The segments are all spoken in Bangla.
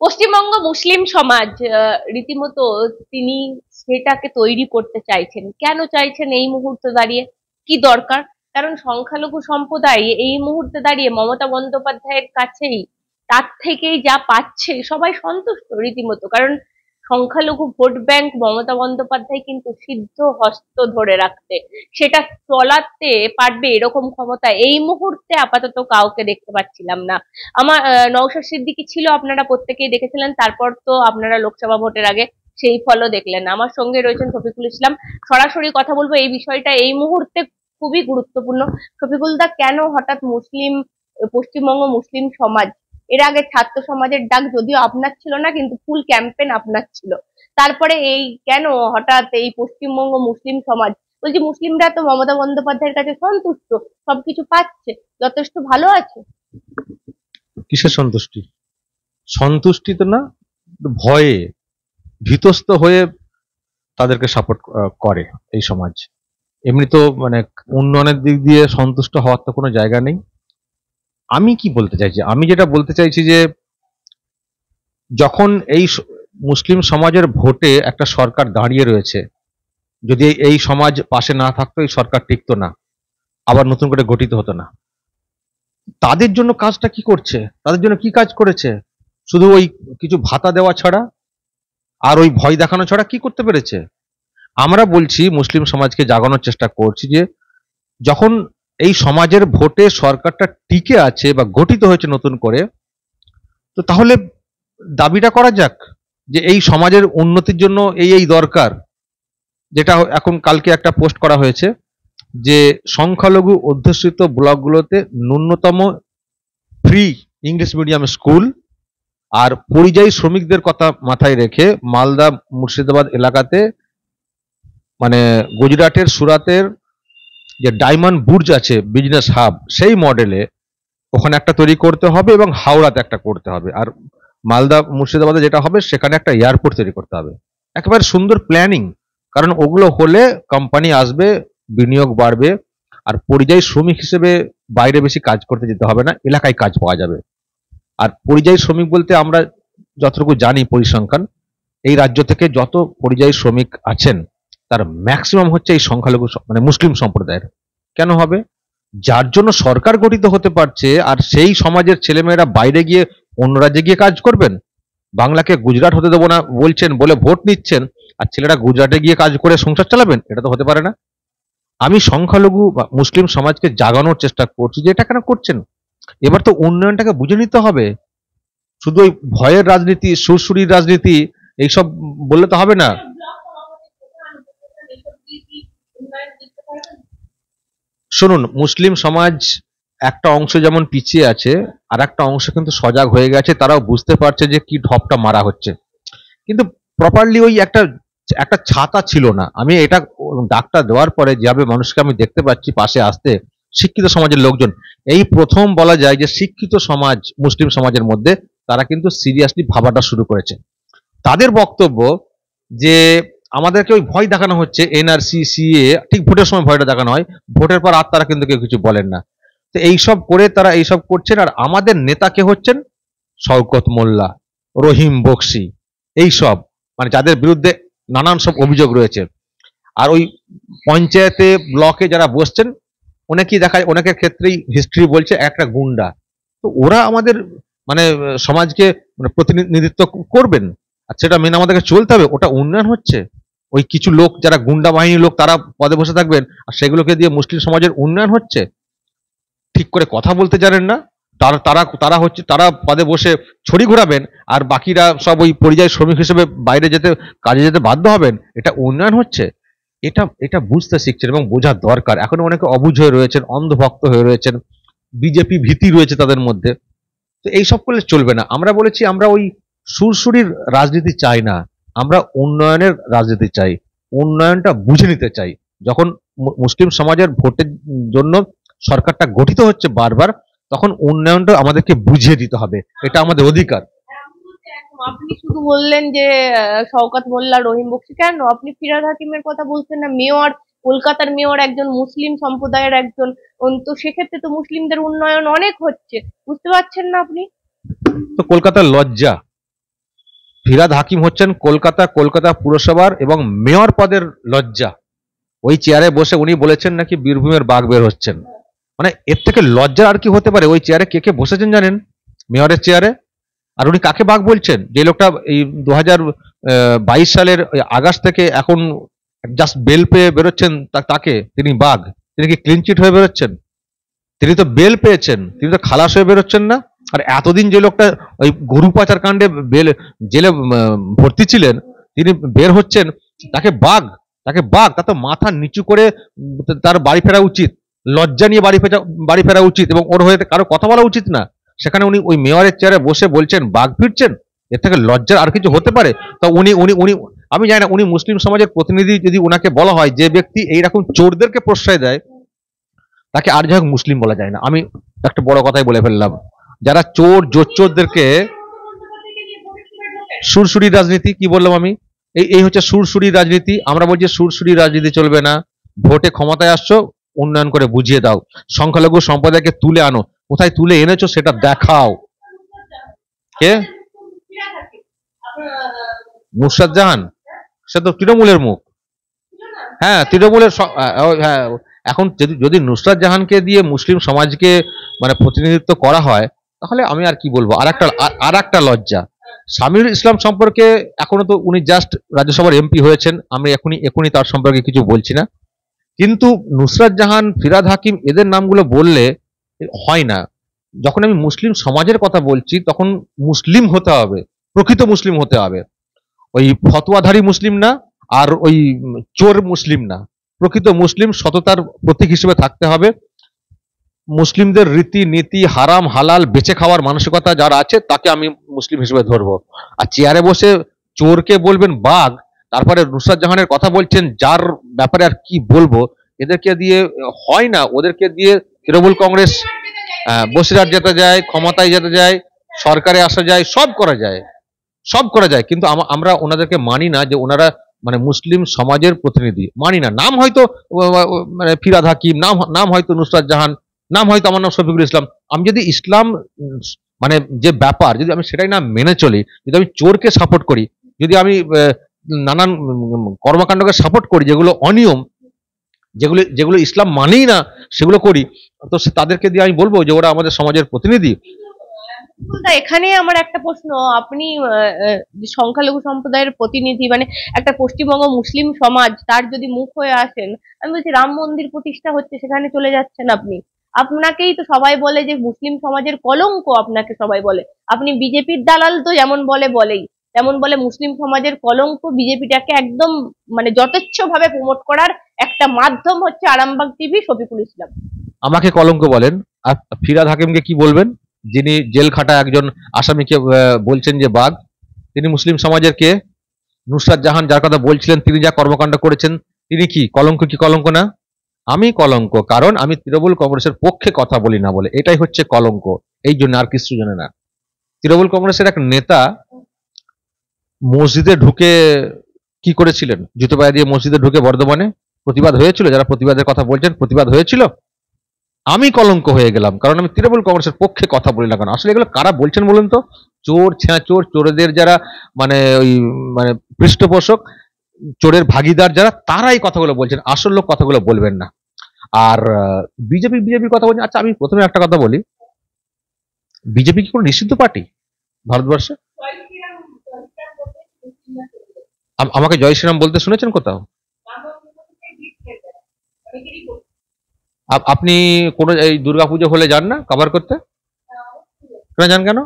পশ্চিমবঙ্গ মুসলিম সমাজ রীতিমতো তিনি সেটাকে তৈরি করতে চাইছেন। কেন চাইছেন এই মুহূর্তে দাঁড়িয়ে? কি দরকার? কারণ সংখ্যালঘু সম্প্রদায় এই মুহূর্তে দাঁড়িয়ে মমতা বন্দ্যোপাধ্যায়ের কাছেই তার থেকেই যা পাচ্ছে সবাই সন্তুষ্ট রীতিমতো। কারণ সংখ্যালঘু ভোট ব্যাংক মমতা বন্দ্যোপাধ্যায় কিন্তু সিদ্ধ হস্ত ধরে রাখতে, সেটা চলাতে পারবে এরকম ক্ষমতা এই মুহূর্তে আপাতত কাউকে দেখতে পাচ্ছিলাম না। আমার নওশাদ সিদ্দিকী ছিল, আপনারা প্রত্যেকেই দেখেছিলেন। তারপর তো আপনারা লোকসভা ভোটের আগে সেই ফলও দেখলেন। আমার সঙ্গে রয়েছেন শফিকুল ইসলাম। সরাসরি কথা বলবো এই বিষয়টা এই মুহূর্তে খুবই গুরুত্বপূর্ণ। শফিকুল দা, কেন হঠাৎ পশ্চিমবঙ্গ মুসলিম সমাজ, এর আগে ছাত্র সমাজের ডাক যদিও আপনার ছিল না, কিন্তু ফুল ক্যাম্পেন আপনার ছিল, তারপরে এই কেন হঠাৎ এই পশ্চিমবঙ্গ মুসলিম সমাজ? বলছি, মুসলিমরা তো মমতা বন্দ্যোপাধ্যায়ের কাছে সন্তুষ্ট, সবকিছু পাচ্ছে, যথেষ্ট ভালো আছে। কিসের সন্তুষ্টি? সন্তুষ্টি তো না, ভয়ে ভীতস্ত হয়ে তাদেরকে সাপোর্ট করে এই সমাজ। এমনি তো মানে উন্নয়নের দিক দিয়ে সন্তুষ্ট হওয়ার তো কোনো জায়গা নেই। আমি কি বলতে চাইছি, আমি যেটা বলতে চাইছি যে যখন এই মুসলিম সমাজের ভোটে একটা সরকার দাঁড়িয়ে রয়েছে, যদি এই সমাজ পাশে না থাকতো এই সরকার টিকতো না, আবার নতুন করে গঠিত হতো না। তাদের জন্য কাজটা কি করছে? তাদের জন্য কি কাজ করেছে? শুধু ওই কিছু ভাতা দেওয়া ছাড়া আর ওই ভয় দেখানো ছাড়া কি করতে পেরেছে? আমরা বলছি, মুসলিম সমাজকে জাগানোর চেষ্টা করছি যে যখন এই সমাজের ভোটে সরকারটা টিকে আছে বা গঠিত হয়েছে নতুন করে, তো তাহলে দাবিটা করা যাক যে এই সমাজের উন্নতির জন্য এই এই দরকার। যেটা এখন কালকে একটা পোস্ট করা হয়েছে যে সংখ্যালঘু অধ্যুষিত ব্লকগুলোতে ন্যূনতম ফ্রি ইংলিশ মিডিয়াম স্কুল আর পরিযায়ী শ্রমিকদের কথা মাথায় রেখে মালদা মুর্শিদাবাদ এলাকাতে, মানে গুজরাটের সুরাতের যে ডায়মন্ড বুর্জ আছে বিজনেস হাব, সেই মডেলে ওখানে একটা তৈরি করতে হবে এবং হাওড়াতে একটা করতে হবে। আর মালদা মুর্শিদাবাদে যেটা হবে সেখানে একটা এয়ারপোর্ট তৈরি করতে হবে। একেবারে সুন্দর প্ল্যানিং। কারণ ওগুলো হলে কোম্পানি আসবে, বিনিয়োগ বাড়বে, আর পরিযায়ী শ্রমিক হিসেবে বাইরে বেশি কাজ করতে যেতে হবে না, এলাকায় কাজ পাওয়া যাবে। আর পরিযায়ী শ্রমিক বলতে আমরা যতটুকু জানি পরিসংখ্যান, এই রাজ্য থেকে যত পরিযায়ী শ্রমিক আছেন তার ম্যাক্সিমাম হচ্ছে এই সংখ্যালঘু মানে মুসলিম সম্প্রদায়ের। কেন হবে? যার জন্য সরকার গঠিত হতে পারছে, আর সেই সমাজের ছেলেমেয়েরা বাইরে গিয়ে অন্য রাজ্যে গিয়ে কাজ করবেন। বাংলাকে গুজরাট হতে দেবো না বলছেন বলে ভোট নিচ্ছেন, আর ছেলেরা গুজরাটে গিয়ে কাজ করে সংসার চালাবেন? এটা তো হতে পারে না। আমি সংখ্যালঘু বা মুসলিম সমাজকে জাগানোর চেষ্টা করছি যে এটা কেন করছেন। এবার তো উন্নয়নটাকে বুঝে নিতে হবে। শুধু ওই ভয়ের রাজনীতি, সুরসুরির রাজনীতি এইসব বললে তো হবে না। শুনুন, মুসলিম সমাজ একটা অংশ যেমন পিছিয়ে আছে, আর একটা অংশ কিন্তু সজাগ হয়ে গেছে, তারাও বুঝতে পারছে যে কি ঢপটা মারা হচ্ছে। কিন্তু প্রপারলি ওই একটা একটা ছাতা ছিল না। আমি এটা ডাকটা দেওয়ার পরে যেভাবে মানুষকে আমি দেখতে পাচ্ছি পাশে আসতে, শিক্ষিত সমাজের লোকজন, এই প্রথম বলা যায় যে শিক্ষিত সমাজ মুসলিম সমাজের মধ্যে তারা কিন্তু সিরিয়াসলি ভাবাটা শুরু করেছে। তাদের বক্তব্য যে আমাদেরকে ওই ভয় দেখানো হচ্ছে, এনআরসি সিএ, ঠিক ভোটের সময় ভয়টা দেখানো হয়, ভোটের পর আর তারা কিন্তু কেউ কিছু বলেন না। তো এইসব করে তারা এইসব করছেন। আর আমাদের নেতা কে হচ্ছেন? শওকত মোল্লা, রহিম বক্সি, এইসব, মানে যাদের বিরুদ্ধে নানান সব অভিযোগ রয়েছে। আর ওই পঞ্চায়েতে ব্লকে যারা বসছেন, অনেকেই দেখা যায়, অনেকের ক্ষেত্রেই হিস্ট্রি বলছে একটা গুন্ডা। তো ওরা আমাদের মানে সমাজকে মানে প্রতিনিধিত্ব করবেন, আর সেটা মেনে আমাদেরকে চলতে হবে। ওটা উন্নয়ন হচ্ছে? ওই কিছু লোক যারা গুন্ডা বাহিনীর লোক তারা পদে বসে থাকবেন, আর সেগুলোকে দিয়ে মুসলিম সমাজের উন্নয়ন হচ্ছে? ঠিক করে কথা বলতে জানেন না, তারা তারা তারা হচ্ছে তারা পদে বসে ছড়ি ঘোরাবেন, আর বাকিরা সব ওই পরিযায়ী শ্রমিক হিসেবে বাইরে যেতে, কাজে যেতে বাধ্য হবেন। এটা উন্নয়ন হচ্ছে? এটা এটা বুঝতে শিখছেন এবং বোঝার দরকার। এখনো অনেকে অবুঝ হয়ে রয়েছেন, অন্ধভক্ত হয়ে রয়েছেন, বিজেপি ভীতি রয়েছে তাদের মধ্যে। তো এইসব করলে চলবে না। আমরা বলেছি আমরা ওই সুরসুরির রাজনীতি চাই না, আমরা উন্নয়নের রাজনীতি চাই। উন্নয়নটা বুঝে নিতে চাই। যখন মুসলিম সমাজের ভোটের জন্য সরকারটা গঠিত হচ্ছে বারবার, তখন উন্নয়নটা আমাদেরকে বুঝিয়ে দিতে হবে, এটা আমাদের অধিকার। আপনি শুধু বললেন যে শওকত মোল্লা, রহিম বক্সি, কেন আপনি ফিরহাদ হাকিমের কথা বলছেন না? মেয়র, কলকাতার মেয়র একজন মুসলিম সম্প্রদায়ের একজন, তো সেক্ষেত্রে তো মুসলিমদের উন্নয়ন অনেক হচ্ছে, বুঝতে পারছেন না আপনি? তো কলকাতার লজ্জা, ফিরহাদ হাকিম হচ্ছেন কলকাতা পুরসভার এবং মেয়র পদের লজ্জা। ওই চেয়ারে বসে উনি বলেছেন নাকি বীরভূমের বাঘ বের হচ্ছেন। মানে এর থেকে লজ্জা আর কি হতে পারে? ওই চেয়ারে কে কে বসেছেন জানেন? মেয়রের চেয়ারে। আর উনি কাকে বাঘ বলছেন? যে লোকটা এই 2022 সালের আগস্ট থেকে এখন জাস্ট বেল পেয়ে বেরোচ্ছেন, তাকে তিনি বাঘ? তিনি কি ক্লিন চিট হয়ে বেরোচ্ছেন? তিনি তো বেল পেয়েছেন, তিনি তো খালাস হয়ে বেরোচ্ছেন না। আর এতদিন যে লোকটা ওই গরু পাচার কাণ্ডে জেলে ভর্তি ছিলেন, তিনি বের হচ্ছেন, তাকে বাঘ? তার তো মাথা নিচু করে তার বাড়ি ফেরা উচিত, লজ্জা নিয়ে বাড়ি ফেরা উচিত, এবং ওর হয়ে কারো কথা বলা উচিত না। সেখানে উনি ওই মেয়রের চেয়ারে বসে বলছেন বাঘ ফিরছেন। এর থেকে লজ্জার আর কিছু হতে পারে? তো উনি উনি উনি আমি জানি না, উনি মুসলিম সমাজের প্রতিনিধি। যদি ওনাকে বলা হয় যে ব্যক্তি এইরকম চোরদেরকে প্রশ্রয় দেয়, তাকে আর যাই হোক মুসলিম বলা যায় না। আমি একটা বড় কথাই বলে ফেললাম। যারা জোচ্চোরদেরকে সুরসুরি রাজনীতি, কি বললাম আমি? এই হচ্ছে সুরসুরি রাজনীতি। আমরা বলছি সুরসুরি রাজনীতি চলবে না। ভোটে ক্ষমতায় আসছো, উন্নয়ন করে বুঝিয়ে দাও। সংখ্যালঘু সম্প্রদায়কে তুলে আনো, কোথায় তুলে এনেছো সেটা দেখাও। কে? নুসরাত জাহান? সে তো তৃণমূলের মুখ। হ্যাঁ, তৃণমূলের হ্যাঁ। এখন যদি নুসরাত জাহানকে দিয়ে মুসলিম সমাজকে মানে প্রতিনিধিত্ব করা হয়, তাহলে আমি আর কি বলবো? আর একটা লজ্জা। সামিউল ইসলাম সম্পর্কে এখনো তো উনি জাস্ট রাজ্যসভার এমপি হয়েছেন, আমি এখনই তার সম্পর্কে কিছু বলছি না। কিন্তু নুসরাত জাহান, ফিরহাদ হাকিম, এদের নামগুলো বললে হয় না। যখন আমি মুসলিম সমাজের কথা বলছি, তখন মুসলিম হতে হবে, প্রকৃত মুসলিম হতে হবে। ওই ফতোয়াধারী মুসলিম না, আর ওই চোর মুসলিম না। প্রকৃত মুসলিম, সততার প্রতীক হিসেবে থাকতে হবে। মুসলিমদের রীতি নীতি, হারাম হালাল বেঁচে খাওয়ার মানসিকতা যার আছে, তাকে আমি মুসলিম হিসেবে ধরবো। আর চেয়ারে বসে চোরকে বলবেন বাঘ, তারপরে নুসরাত জাহানের কথা বলছেন, যার ব্যাপারে আর কি বলবো। এদেরকে দিয়ে হয় না। ওদেরকে দিয়ে তৃণমূল কংগ্রেস বসিরহাট যেতে যায়, ক্ষমতায় যেতে যায়, সরকারে আসা যায়, সব করা যায়। কিন্তু আমরা ওনাদেরকে মানি না যে ওনারা মানে মুসলিম সমাজের প্রতিনিধি, মানি না। নাম হয়তো মানে ফিরহাদ হাকিম, নাম হয়তো নুসরাত জাহান, নাম হয়তো আমার নাম শফিকুল ইসলাম। আমি যদি ইসলাম মানে যে ব্যাপার, যদি আমি সেটাই না মেনে চলি, যদি আমি চোরকে সাপোর্ট করি, যদি আমি নানান কর্মকাণ্ডকে সাপোর্ট করি যেগুলো অনিয়ম, যেগুলো ইসলাম মানেই না, সেগুলো করি, তো তাদেরকে দিয়ে আমি বলবো যে ওরা আমাদের সমাজের প্রতিনিধি। এখানে আমার একটা প্রশ্ন, আপনি সংখ্যালঘু সম্প্রদায়ের প্রতিনিধি, মানে একটা পশ্চিমবঙ্গ মুসলিম সমাজ, তার যদি মুখ হয়ে আসেন, আমি বলছি রাম মন্দির প্রতিষ্ঠা হচ্ছে, সেখানে চলে যাচ্ছেন আপনি। আপনাকেই তো সবাই বলে যে মুসলিম সমাজের কলঙ্ক, আপনাকে সবাই বলে। আপনি বিজেপির দালাল তো, যেমন বলেই তেমন বলে মুসলিম সমাজের কলঙ্ক। বিজেপিটাকে একদম মানে যথেচ্ছ ভাবে প্রমোট করার একটা মাধ্যম হচ্ছে আরামবাগ টিভি, শফিকুল ইসলাম। আমাকে কলঙ্ক বলেন, আর ফিরহাদ হাকিমকে কি বলবেন, যিনি জেল খাটা একজন আসামিকে বলছেন যে বাঘ? তিনি মুসলিম সমাজের কে? নুসরাত জাহান যার কথা বলছিলেন, তিনি যা কর্মকাণ্ড করেছেন, তিনি কি কলঙ্ক? কি কলঙ্ক না? আমি কলঙ্ক, কারণ আমি তৃণমূল কংগ্রেসের পক্ষে কথা বলি না বলে, এটাই হচ্ছে কলঙ্ক। এই জন্য, আর কিছু জন্য না। তৃণমূল কংগ্রেসের এক নেতা মসজিদে ঢুকে কি করেছিলেন? জুতো পায়ে দিয়ে মসজিদে ঢুকে বর্ধমানে প্রতিবাদ হয়েছিল। যারা প্রতিবাদের কথা বলছেন, প্রতিবাদ হয়েছিল। আমি কলঙ্ক হয়ে গেলাম, কারণ আমি তৃণমূল কংগ্রেসের পক্ষে কথা বলি না কেন? আসলে এগুলো কারা বলছেন বলুন তো? চোরেদের যারা মানে ওই মানে পৃষ্ঠপোষক, চোরের ভাগিদার যারা, তারা এই কথাগুলো বলছেন। আসল লোক কথাগুলো বলবেন না। আর বিজেপি কথা বলছেন। আচ্ছা, আমি প্রথমে একটা কথা বলি, বিজেপি কি কোনো নিষিদ্ধ পার্টি ভারতবর্ষে? আমাকে জয় শ্রীরাম বলতে শুনেছেন কোথাও? আপনি কোনো এই দুর্গাপুজো হলে যান না কভার করতে? কেন যান কেন?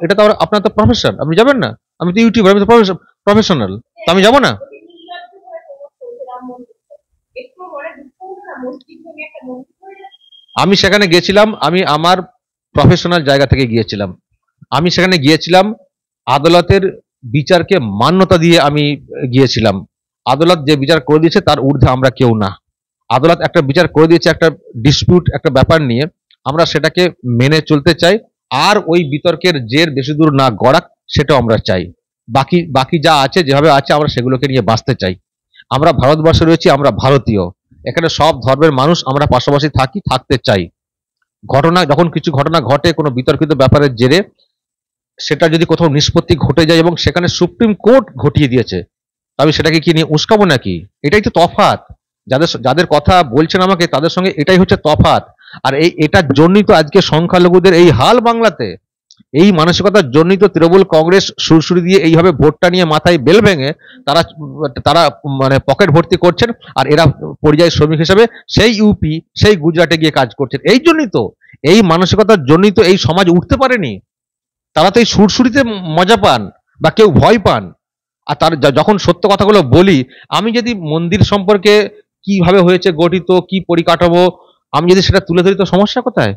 এটা তো আপনার তো প্রফেশন, আপনি যাবেন না? আমি তো ইউটিউবার, আমি তো প্রফেশনাল, তো আমি যাবো না? আমি সেখানে গেছিলাম, আমি আমার প্রফেশনাল জায়গা থেকে গিয়েছিলাম। আমি সেখানে গিয়েছিলাম আদালতের বিচারকে মান্যতা দিয়ে আমি গিয়েছিলাম। আদালত যে বিচার করে দিয়েছে তার ঊর্ধ্বে আমরা কেউ না। আদালত একটা বিচার করে দিয়েছে একটা ডিসপিউট, একটা ব্যাপার নিয়ে, আমরা সেটাকে মেনে চলতে চাই। আর ওই বিতর্কের জের বেশি দূর না গড়াক, সেটাও আমরা চাই। বাকি যা আছে, যেভাবে আছে, আমরা সেগুলোকে নিয়ে বাঁচতে চাই। আমরা ভারতবর্ষে রয়েছি, আমরা ভারতীয়, এখানে সব ধর্মের মানুষ আমরা পাশাপাশি থাকতে চাই। যখন কিছু ঘটনা ঘটে কোনো বিতর্কিত ব্যাপারের জেরে, সেটা যদি কোথাও নিষ্পত্তি ঘটে যায় এবং সেখানে সুপ্রিম কোর্ট ঘটিয়ে দিয়েছে, তবে সেটাকে কি নিয়ে উস্কাবো নাকি? এটাই তো তফাৎ। যাদের যাদের কথা বলছেন আমাকে, তাদের সঙ্গে এটাই হচ্ছে তফাৎ। আর এটার জন্যই তো আজকে সংখ্যালঘুদের এই হাল বাংলাতে। এই মানসিকতার জন্যই তো তৃণমূল কংগ্রেস সুরসুরি দিয়ে এইভাবে ভোটটা নিয়ে মাথায় বেল ভেঙে তারা তারা মানে পকেট ভর্তি করছেন। আর এরা পরিযায়ী শ্রমিক হিসেবে সেই ইউপি, সেই গুজরাটে গিয়ে কাজ করছেন। এই জন্যই তো, এই মানসিকতার জন্যই তো এই সমাজ উঠতে পারেনি। তারা তো এই সুরসুরিতে মজা পান বা কেউ ভয় পান। আর তার যখন সত্য কথাগুলো বলি, আমি যদি মন্দির সম্পর্কে কিভাবে হয়েছে গঠিত, কি পরিকাঠামো, আমি যদি সেটা তুলে ধরি, তো সমস্যা কোথায়?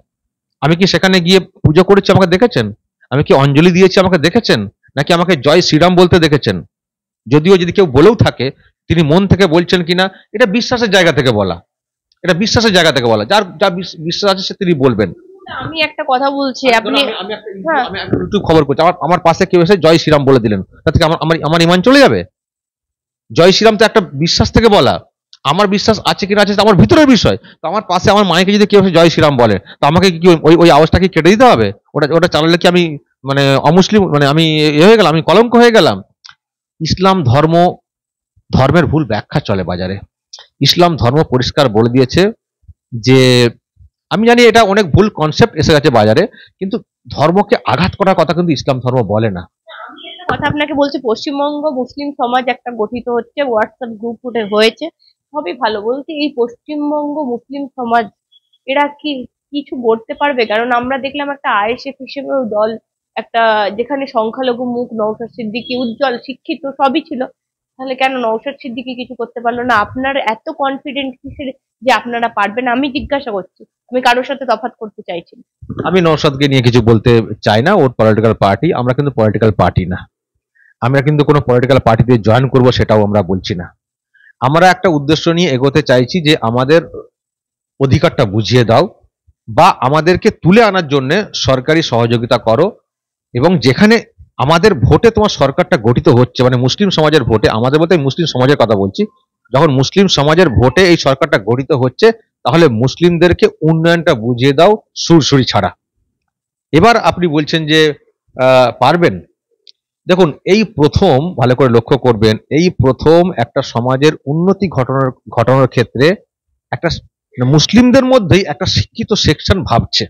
আমি কি সেখানে গিয়ে পুজো করেছি, আমাকে দেখেছেন? আমি কি অঞ্জলি দিয়েছি, আমাকে দেখেছেন? নাকি আমাকে জয় শ্রীরাম বলতে দেখেছেন? যদিও যদি কেউ বলেও থাকে, তিনি মন থেকে বলছেন কিনা, এটা বিশ্বাসের জায়গা থেকে বলা। এটা বিশ্বাসের জায়গা থেকে বলা, যার যা বিশ্বাস আছে সে তিনি বলবেন। আমি একটা কথা বলছি, আপনি হ্যাঁ আমি একটা ইউটিউব খবর করছি, আমার আমার পাশে কেউ এসে জয় শ্রীরাম বলে দিলেন, তা থেকে আমার আমার আমার ইমান চলে যাবে? জয় শ্রীরাম তো একটা বিশ্বাস থেকে বলা। আমার বিশ্বাস আছে কিনা আছে আমার ভিতরের বিষয়। তো আমার পাশে আমার মায়েকে যদি কেউ এসে জয় শ্রীরাম বলে, তো আমাকে কি ওই ওই আওয়াজটা কি কেটে দিতে হবে? ওটা ওটা চালালে কি আমি মানে অমুসলিম, মানে আমি হয়ে গেলাম, আমি কলঙ্ক হয়ে গেলাম? ইসলাম ধর্ম, ধর্মের ভুল ব্যাখ্যা চলে বাজারে। ইসলাম ধর্ম পরিষ্কার বলে দিয়েছে যে, আমি জানি এটা অনেক ভুল কনসেপ্ট এসে গেছে বাজারে, কিন্তু ধর্মকে আঘাত করার কথা কিন্তু ইসলাম ধর্ম বলে না। কথা আপনাকে বলছি, পশ্চিমবঙ্গ মুসলিম সমাজ একটা গঠিত হচ্ছে, হোয়াটসঅ্যাপ গ্রুপ হয়েছে, সবই ভালো। বলছি এই পশ্চিমবঙ্গ মুসলিম সমাজ এরা কি কিছু করতে পারবে? কারণ আমরা দেখলাম একটা আইএসএফ হিসেবেও দল, একটা যেখানে সংখ্যালঘু মুখ নওশাদ সিদ্দিকী উজ্জ্বল শিক্ষিত সবই ছিল, তাহলে কেন নওশাদ সিদ্দিকী কিছু করতে পারলো না? আপনার এত কনফিডেন্ট কিসের যে আপনারা পারবেন? আমি জিজ্ঞাসা করছি, আমি কারোর সাথে তফাৎ করতে চাইছি না। আমি নওশাদকে নিয়ে কিছু বলতে চাই না, ওর পলিটিক্যাল পার্টি, আমরা কিন্তু পলিটিক্যাল পার্টি না। আমরা কিন্তু কোনো পলিটিক্যাল পার্টিতে জয়েন করব সেটাও আমরা বলছি না। আমরা একটা উদ্দেশ্য নিয়ে এগোতে চাইছি যে আমাদের অধিকারটা বুঝিয়ে দাও, বা আমাদেরকে তুলে আনার জন্য সরকারি সহযোগিতা করো। এবং যেখানে আমাদের ভোটে তোমার সরকারটা গঠিত হচ্ছে, মানে মুসলিম সমাজের ভোটে, আমাদের বলতে মুসলিম সমাজের কথা বলছি, যখন মুসলিম সমাজের ভোটে এই সরকারটা গঠিত হচ্ছে, তাহলে মুসলিমদেরকে উন্নয়নটা বুঝিয়ে দাও সুরসুরি ছাড়া। এবার আপনি বলছেন যে পারবেন। দেখুন, এই প্রথম, ভালো করে লক্ষ্য করবেন, এই প্রথম একটা সমাজের উন্নতি ঘটানোর ক্ষেত্রে একটা মুসলিমদের মধ্যেই একটা শিক্ষিত সেকশন ভাবছে।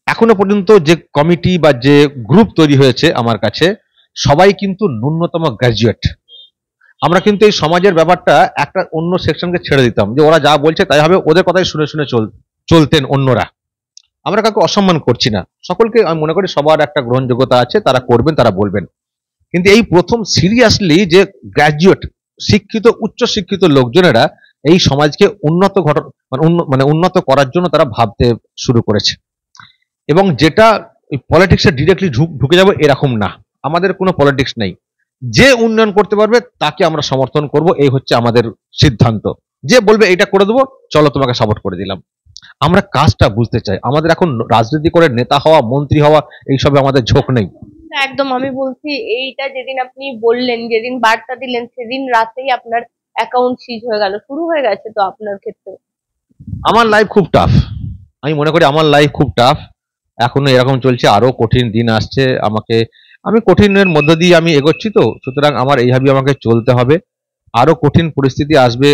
এখনো পর্যন্ত যে কমিটি বা যে গ্রুপ তৈরি হয়েছে আমার কাছে, সবাই কিন্তু ন্যূনতম গ্রাজুয়েট। আমরা কিন্তু এই সমাজের ব্যাপারটা একটা অন্য সেকশনকে ছেড়ে দিতাম, যে ওরা যা বলছে তাই হবে, ওদের কথাই শুনে শুনে চলতেন অন্যরা। আমরা কাউকে অসম্মান করছি না, সকলকে আমি মনে করি সবার একটা গ্রহণযোগ্যতা আছে, তারা করবেন, তারা বলবেন। কিন্তু এই প্রথম সিরিয়াসলি যে গ্রাজুয়েট, শিক্ষিত, উচ্চ শিক্ষিত লোকজনেরা এই সমাজকে মানে উন্নত করার জন্য তারা ভাবতে শুরু করেছে। এবং যেটা পলিটিক্সে ডিরেক্টলি ঢুকে যাবে এরকম না, আমাদের কোনো পলিটিক্স নেই। যে উন্নয়ন করতে পারবে তাকে আমরা সমর্থন করব, এই হচ্ছে আমাদের সিদ্ধান্ত। যে বলবে এটা করে দেবো, চলো তোমাকে সাপোর্ট করে দিলাম। আমরা কাজটা বুঝতে চাই, আমাদের এখন রাজনীতি করে নেতা হওয়া, মন্ত্রী হওয়া, এইসবে আমাদের ঝোঁক নেই। একদম, আমি বলছি এইটা যেদিন আপনি বললেন, যেদিন বার্তা দিলেন, সেদিন রাতেই আপনার অ্যাকাউন্ট সিজ হয়ে গেল, শুরু হয়ে গেছে তো আপনার ক্ষেত্রে? আমার লাইফ খুব টাফ, আমি মনে করি আমার লাইফ খুব টাফ, এখনো এরকম চলছে, আরো কঠিন দিন আসছে আমাকে, আমি কঠিনের মধ্য দিয়ে আমি এগোচ্ছি, তো সুতরাং আমার এইভাবে আমাকে চলতে হবে। আরো কঠিন পরিস্থিতি আসবে,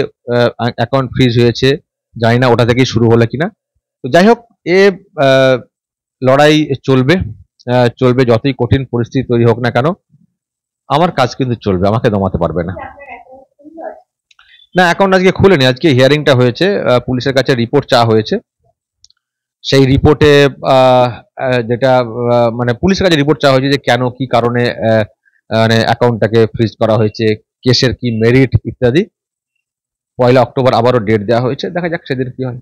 অ্যাকাউন্ট ফ্রিজ হয়েছে, জানি না ওটা থেকেই শুরু হলো কিনা। তো যাই হোক, এ লড়াই চলবে, চলবে, যতই কঠিন পরিস্থিতি তৈরি হোক না কেন, আমার কাজ কিন্তু চলবে, আমাকে দমাতে পারবে না। না, অ্যাকাউন্ট আজকে খুলেনি, আজকে হিয়ারিংটা হয়েছে, পুলিশের কাছে রিপোর্ট চাওয়া হয়েছে। সেই রিপোর্টে যেটা মানে পুলিশের কাছে রিপোর্ট চাওয়া হয়েছে যে কেন, কি কারণে মানে অ্যাকাউন্টটাকে ফ্রিজ করা হয়েছে, কেসের কি মেরিট ইত্যাদি। 1 অক্টোবর আবারও ডেট দেওয়া হয়েছে, দেখা যাক সেদিন কি হয়।